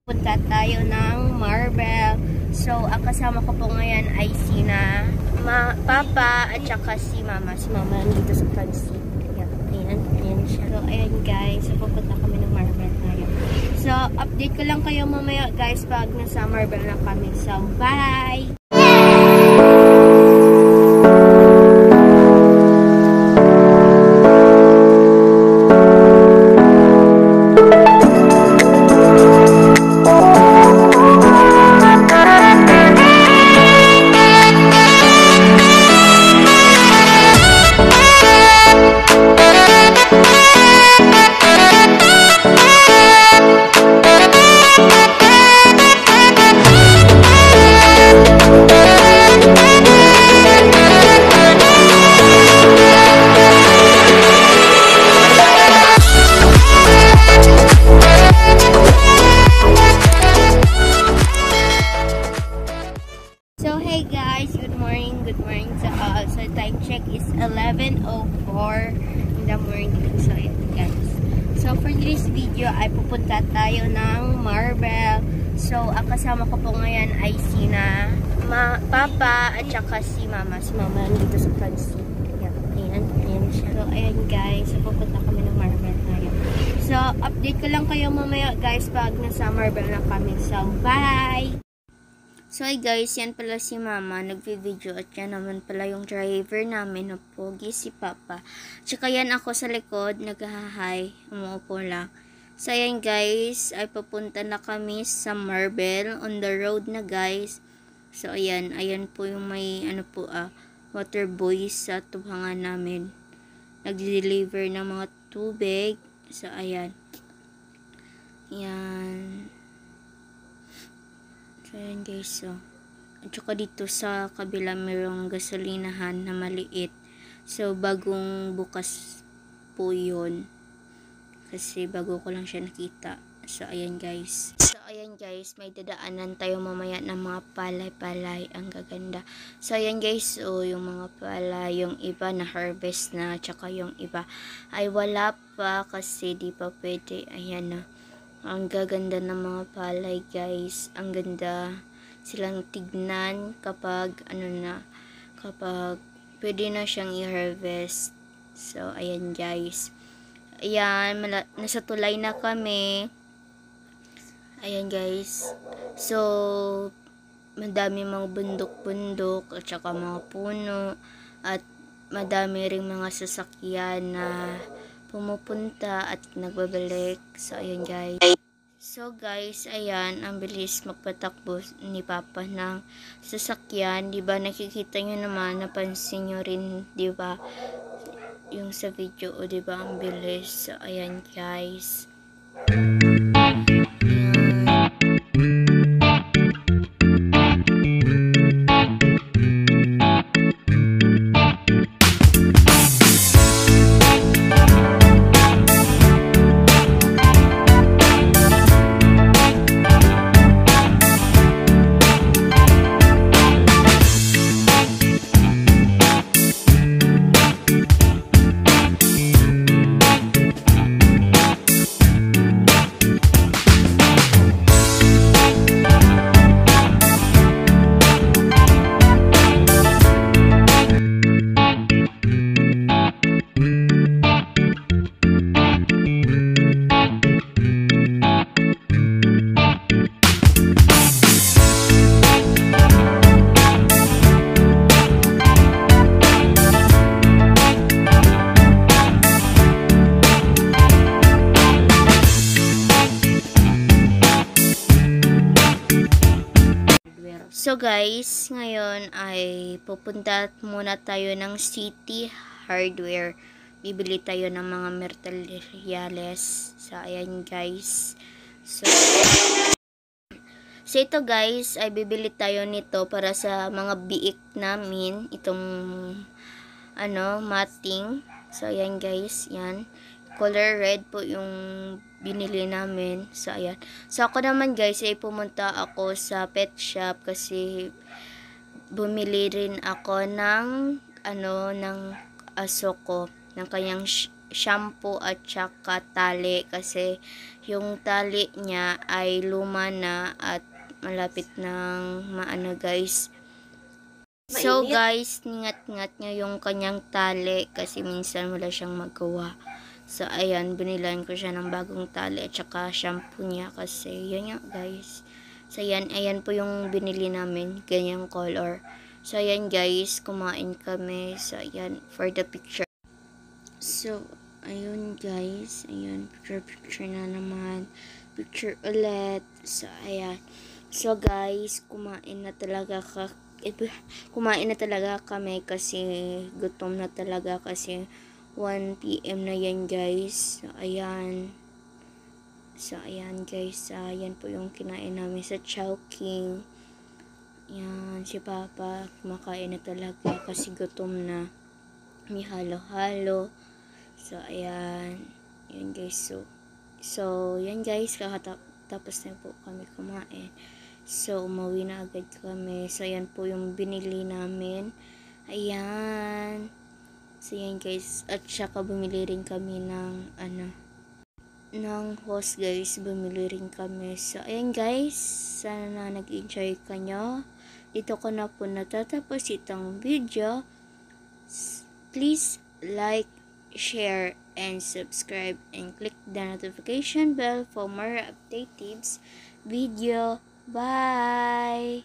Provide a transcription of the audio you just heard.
Punta tayo ng Marble. So, ang kasama ko po ngayon ay sina Papa at saka si Mama. Si Mama nandito sa front seat. Ayan siya. So, ayan guys. So, pupunta kami ng Marble tayo. So, update ko lang kayo mamaya guys pag nasa Marble na kami. So, bye! So hey guys, good morning to all. So time check is 11:04 in the morning. So ayan guys. So for this video ay pupunta tayo ng Marble. So ang kasama ko po ngayon ay sina Papa at saka si Mama. Si Mama nandito sa front seat. Ayan siya. So ayan guys, so pupunta kami ng Marble tayo. So update ko lang kayo mamaya guys pag nasa Marble na kami. So bye! So hi guys, yan pala si Mama, nagvi-video at yan naman pala yung driver namin na pogi si Papa. Tsaka yan ako sa likod, naghahay, umuupo lang. So yan guys, ay papunta na kami sa Marble, on the road na guys. So ayan po yung may water boys sa tubangan namin. Nag-deliver ng mga tubig. So ayan. Yan. So, ayan guys, so. At saka dito sa kabila mayroong gasolinahan na maliit. So, bagong bukas po yun. Kasi bago ko lang siya nakita. So, ayan guys. So, ayan guys, may dadaanan tayo mamaya ng mga palay-palay. Ang gaganda. So, ayan guys, so, yung mga palay, yung iba na harvest na, tsaka yung iba ay wala pa kasi di pa pwede. Ayan na. Ang gaganda ng mga palay guys. Ang ganda silang tignan kapag kapag pwede na siyang i-harvest. So ayan guys. Ayan, nasa tulay na kami. Ayan guys. So madami mga bundok-bundok at saka mga puno at madami ring mga sasakyan na pumupunta at nagbabalik. So ayan guys. So guys, ayan, ang bilis magpatakbo ni Papa ng sasakyan. Diba, nakikita nyo naman, napansin nyo rin, diba, yung sa video, o diba, ang bilis. So ayan guys. So guys, ngayon ay pupunta muna tayo ng City Hardware. Bibili tayo ng mga materyales. So ayan guys. So ito guys, ay bibili tayo nito para sa mga biik namin. Itong matting. So ayan guys, yan. Color red po yung binili namin. So ayan. So ako naman guys ay pumunta ako sa pet shop kasi bumili rin ako ng ng aso ko, ng kanyang shampoo at saka tali kasi yung tali niya ay luma na at malapit ng maano guys. So guys, ningat-ngat niya yung kanyang tali kasi minsan wala siyang magawa. So ayan, binilan ko siya ng bagong tali at saka shampoo niya kasi yun nga guys. So ayan po yung binili namin, ganyang color. So ayan guys, kumain kami. So ayan, for the picture. So ayun guys, ayan, picture na naman. Picture ulit. So ayan. So guys, kumain na talaga kami kasi gutom na talaga kasi 1 PM na yan guys. So ayan. So ayan guys, ayan po yung kinain namin sa Chowking. Yan, si Papa kumakain na talaga kasi gutom na. May halo-halo. So ayan. Yan guys. So yan guys, tapos na po kami kumain. So umuwi na agad kami. So ayan po yung binili namin. Ayan. So yan guys, at saka bumili rin kami ng host guys, bumili rin kami. So ayan guys, sana nag-enjoy kanyo. Dito ko na po natatapos itong video. Please like, share, and subscribe and click the notification bell for more updates video. Bye!